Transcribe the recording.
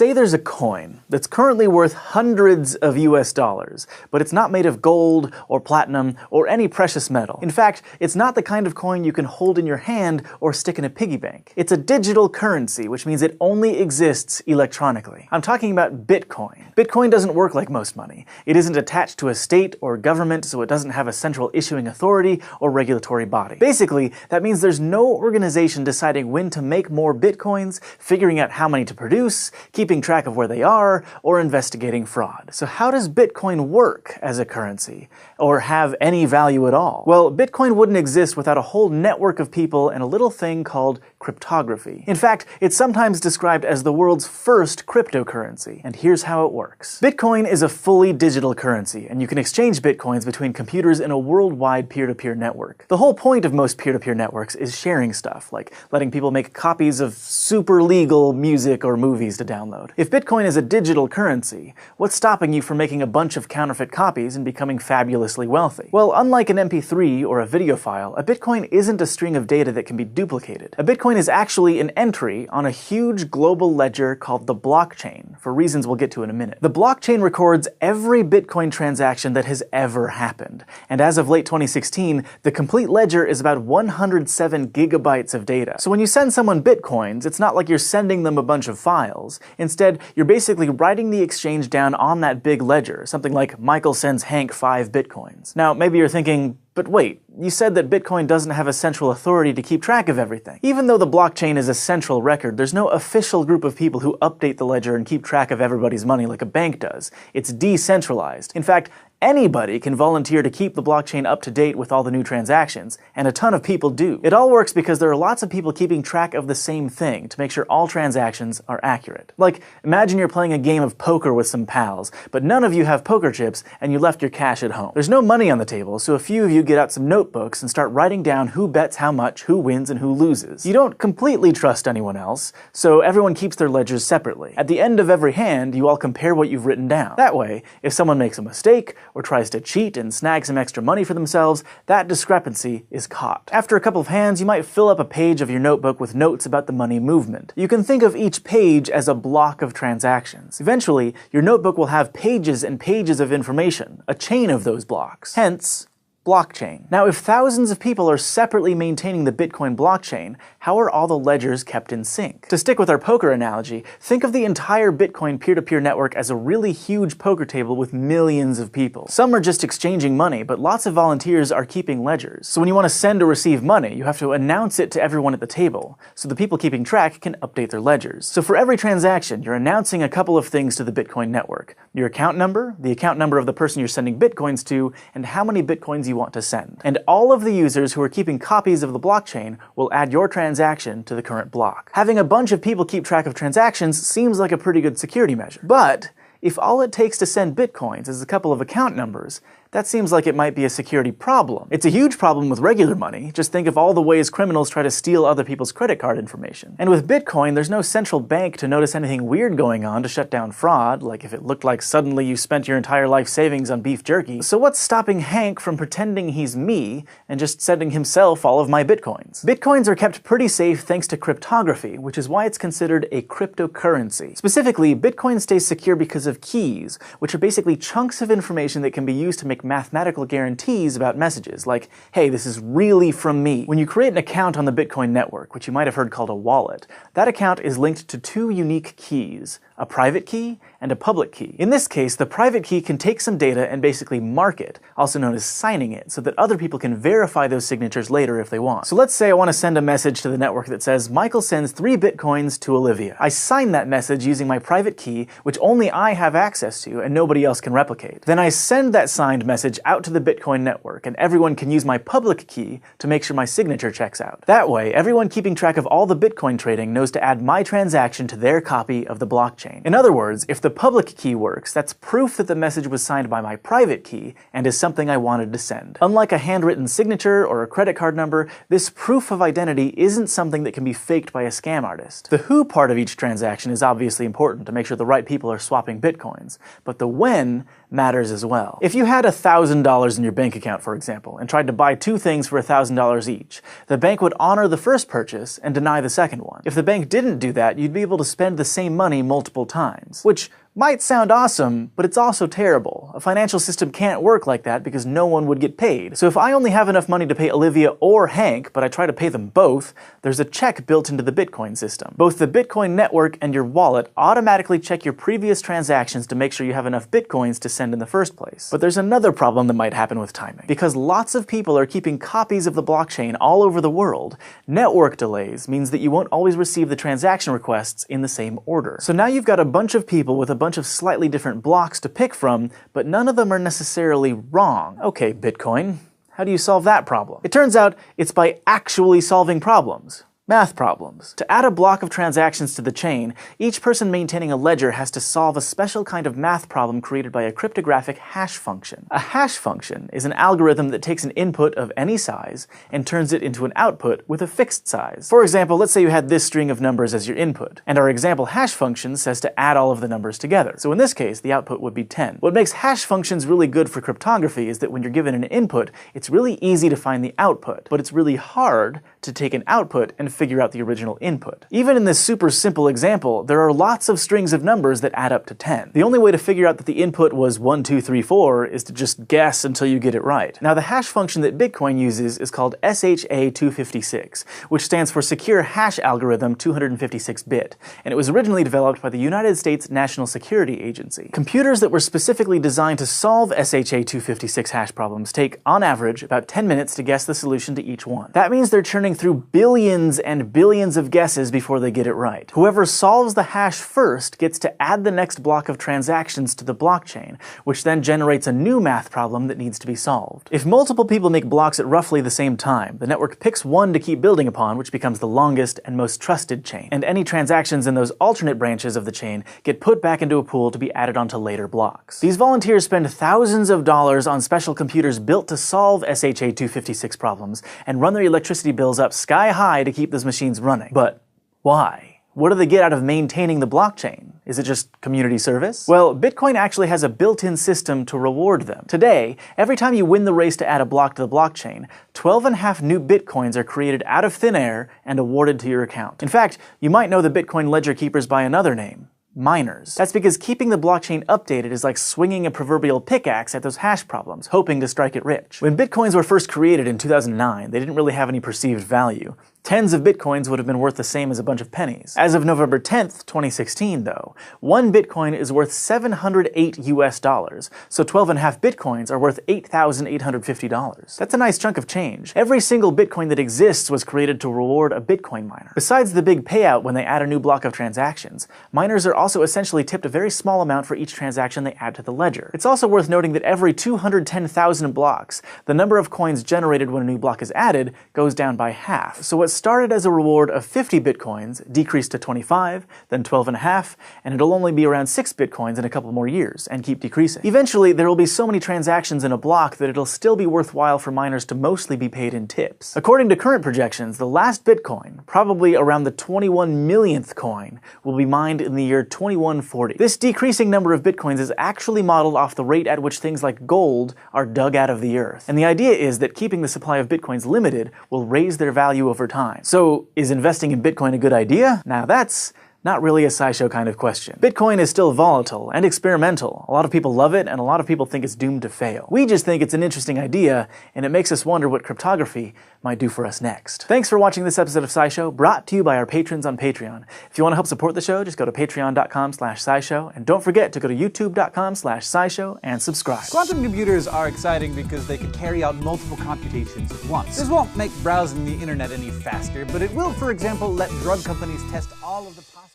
Say there's a coin that's currently worth hundreds of US dollars, but it's not made of gold or platinum or any precious metal. In fact, it's not the kind of coin you can hold in your hand or stick in a piggy bank. It's a digital currency, which means it only exists electronically. I'm talking about Bitcoin. Bitcoin doesn't work like most money. It isn't attached to a state or government, so it doesn't have a central issuing authority or regulatory body. Basically, that means there's no organization deciding when to make more Bitcoins, figuring out how many to produce, keeping track of where they are, or investigating fraud. So how does Bitcoin work as a currency? Or have any value at all? Well, Bitcoin wouldn't exist without a whole network of people and a little thing called cryptography. In fact, it's sometimes described as the world's first cryptocurrency, and here's how it works. Bitcoin is a fully digital currency, and you can exchange Bitcoins between computers in a worldwide peer-to-peer network. The whole point of most peer-to-peer networks is sharing stuff, like letting people make copies of super legal music or movies to download. If Bitcoin is a digital currency, what's stopping you from making a bunch of counterfeit copies and becoming fabulously wealthy? Well, unlike an MP3 or a video file, a Bitcoin isn't a string of data that can be duplicated. A Bitcoin is actually an entry on a huge global ledger called the blockchain, for reasons we'll get to in a minute. The blockchain records every Bitcoin transaction that has ever happened, and as of late 2016, the complete ledger is about 107 gigabytes of data. So when you send someone Bitcoins, it's not like you're sending them a bunch of files. Instead, you're basically writing the exchange down on that big ledger, something like Michael sends Hank 5 Bitcoins. Now, maybe you're thinking, but wait, you said that Bitcoin doesn't have a central authority to keep track of everything. Even though the blockchain is a central record, there's no official group of people who update the ledger and keep track of everybody's money like a bank does. It's decentralized. In fact, anybody can volunteer to keep the blockchain up to date with all the new transactions, and a ton of people do. It all works because there are lots of people keeping track of the same thing to make sure all transactions are accurate. Like, imagine you're playing a game of poker with some pals, but none of you have poker chips and you left your cash at home. There's no money on the table, so a few of you get out some notebooks and start writing down who bets how much, who wins, and who loses. You don't completely trust anyone else, so everyone keeps their ledgers separately. At the end of every hand, you all compare what you've written down. That way, if someone makes a mistake, or tries to cheat and snag some extra money for themselves, that discrepancy is caught. After a couple of hands, you might fill up a page of your notebook with notes about the money movement. You can think of each page as a block of transactions. Eventually, your notebook will have pages and pages of information, a chain of those blocks. Hence, blockchain. Now, if thousands of people are separately maintaining the Bitcoin blockchain, how are all the ledgers kept in sync? To stick with our poker analogy, think of the entire Bitcoin peer-to-peer network as a really huge poker table with millions of people. Some are just exchanging money, but lots of volunteers are keeping ledgers. So when you want to send or receive money, you have to announce it to everyone at the table, so the people keeping track can update their ledgers. So for every transaction, you're announcing a couple of things to the Bitcoin network: your account number, the account number of the person you're sending Bitcoins to, and how many Bitcoins you want to send. And all of the users who are keeping copies of the blockchain will add your transaction to the current block. Having a bunch of people keep track of transactions seems like a pretty good security measure. But if all it takes to send Bitcoins is a couple of account numbers, that seems like it might be a security problem. It's a huge problem with regular money. Just think of all the ways criminals try to steal other people's credit card information. And with Bitcoin, there's no central bank to notice anything weird going on to shut down fraud, like if it looked like suddenly you spent your entire life savings on beef jerky. So what's stopping Hank from pretending he's me and just sending himself all of my Bitcoins? Bitcoins are kept pretty safe thanks to cryptography, which is why it's considered a cryptocurrency. Specifically, Bitcoin stays secure because of keys, which are basically chunks of information that can be used to make mathematical guarantees about messages, like, hey, this is really from me. When you create an account on the Bitcoin network, which you might have heard called a wallet, that account is linked to two unique keys: a private key and a public key. In this case, the private key can take some data and basically mark it, also known as signing it, so that other people can verify those signatures later if they want. So let's say I want to send a message to the network that says, Michael sends 3 Bitcoins to Olivia. I sign that message using my private key, which only I have access to and nobody else can replicate. Then I send that signed message out to the Bitcoin network, and everyone can use my public key to make sure my signature checks out. That way, everyone keeping track of all the Bitcoin trading knows to add my transaction to their copy of the blockchain. In other words, if the public key works, that's proof that the message was signed by my private key and is something I wanted to send. Unlike a handwritten signature or a credit card number, this proof of identity isn't something that can be faked by a scam artist. The who part of each transaction is obviously important to make sure the right people are swapping Bitcoins, but the when matters as well. If you had $1,000 in your bank account, for example, and tried to buy two things for $1,000 each, the bank would honor the first purchase and deny the second one. If the bank didn't do that, you'd be able to spend the same money multiple times, which might sound awesome, but it's also terrible. A financial system can't work like that because no one would get paid. So if I only have enough money to pay Olivia or Hank, but I try to pay them both, there's a check built into the Bitcoin system. Both the Bitcoin network and your wallet automatically check your previous transactions to make sure you have enough Bitcoins to send in the first place. But there's another problem that might happen with timing. Because lots of people are keeping copies of the blockchain all over the world, network delays means that you won't always receive the transaction requests in the same order. So now you've got a bunch of people with a bunch of slightly different blocks to pick from, but none of them are necessarily wrong. Okay, Bitcoin, how do you solve that problem? It turns out it's by actually solving problems. Math problems. To add a block of transactions to the chain, each person maintaining a ledger has to solve a special kind of math problem created by a cryptographic hash function. A hash function is an algorithm that takes an input of any size and turns it into an output with a fixed size. For example, let's say you had this string of numbers as your input, and our example hash function says to add all of the numbers together. So in this case, the output would be 10. What makes hash functions really good for cryptography is that when you're given an input, it's really easy to find the output, but it's really hard to take an output and figure out the original input. Even in this super simple example, there are lots of strings of numbers that add up to 10. The only way to figure out that the input was 1, 2, 3, 4 is to just guess until you get it right. Now the hash function that Bitcoin uses is called SHA-256, which stands for Secure Hash Algorithm 256-bit, and it was originally developed by the United States National Security Agency. Computers that were specifically designed to solve SHA-256 hash problems take, on average, about 10 minutes to guess the solution to each one. That means they're churning through billions and billions of guesses before they get it right. Whoever solves the hash first gets to add the next block of transactions to the blockchain, which then generates a new math problem that needs to be solved. If multiple people make blocks at roughly the same time, the network picks one to keep building upon, which becomes the longest and most trusted chain, and any transactions in those alternate branches of the chain get put back into a pool to be added onto later blocks. These volunteers spend thousands of dollars on special computers built to solve SHA-256 problems and run their electricity bills up sky high to keep those machines running. But why? What do they get out of maintaining the blockchain? Is it just community service? Well, Bitcoin actually has a built-in system to reward them. Today, every time you win the race to add a block to the blockchain, 12.5 new Bitcoins are created out of thin air and awarded to your account. In fact, you might know the Bitcoin ledger keepers by another name. Miners. That's because keeping the blockchain updated is like swinging a proverbial pickaxe at those hash problems, hoping to strike it rich. When Bitcoins were first created in 2009, they didn't really have any perceived value. Tens of Bitcoins would have been worth the same as a bunch of pennies. As of November 10th, 2016, though, one Bitcoin is worth $708 so 12.5 Bitcoins are worth $8,850. That's a nice chunk of change. Every single Bitcoin that exists was created to reward a Bitcoin miner. Besides the big payout when they add a new block of transactions, miners are also essentially tipped a very small amount for each transaction they add to the ledger. It's also worth noting that every 210,000 blocks, the number of coins generated when a new block is added goes down by half. So what started as a reward of 50 Bitcoins decreased to 25, then 12.5, and it'll only be around 6 Bitcoins in a couple more years, and keep decreasing. Eventually, there will be so many transactions in a block that it'll still be worthwhile for miners to mostly be paid in tips. According to current projections, the last Bitcoin, probably around the 21 millionth coin, will be mined in the year 2140. This decreasing number of Bitcoins is actually modeled off the rate at which things like gold are dug out of the earth. And the idea is that keeping the supply of Bitcoins limited will raise their value over time. So, is investing in Bitcoin a good idea? Now that's not really a SciShow kind of question. Bitcoin is still volatile and experimental. A lot of people love it, and a lot of people think it's doomed to fail. We just think it's an interesting idea, and it makes us wonder what cryptography might do for us next. Thanks for watching this episode of SciShow, brought to you by our patrons on Patreon. If you want to help support the show, just go to patreon.com/SciShow, and don't forget to go to youtube.com/SciShow and subscribe. Quantum computers are exciting because they can carry out multiple computations at once. This won't make browsing the internet any faster, but it will, for example, let drug companies test all of the possible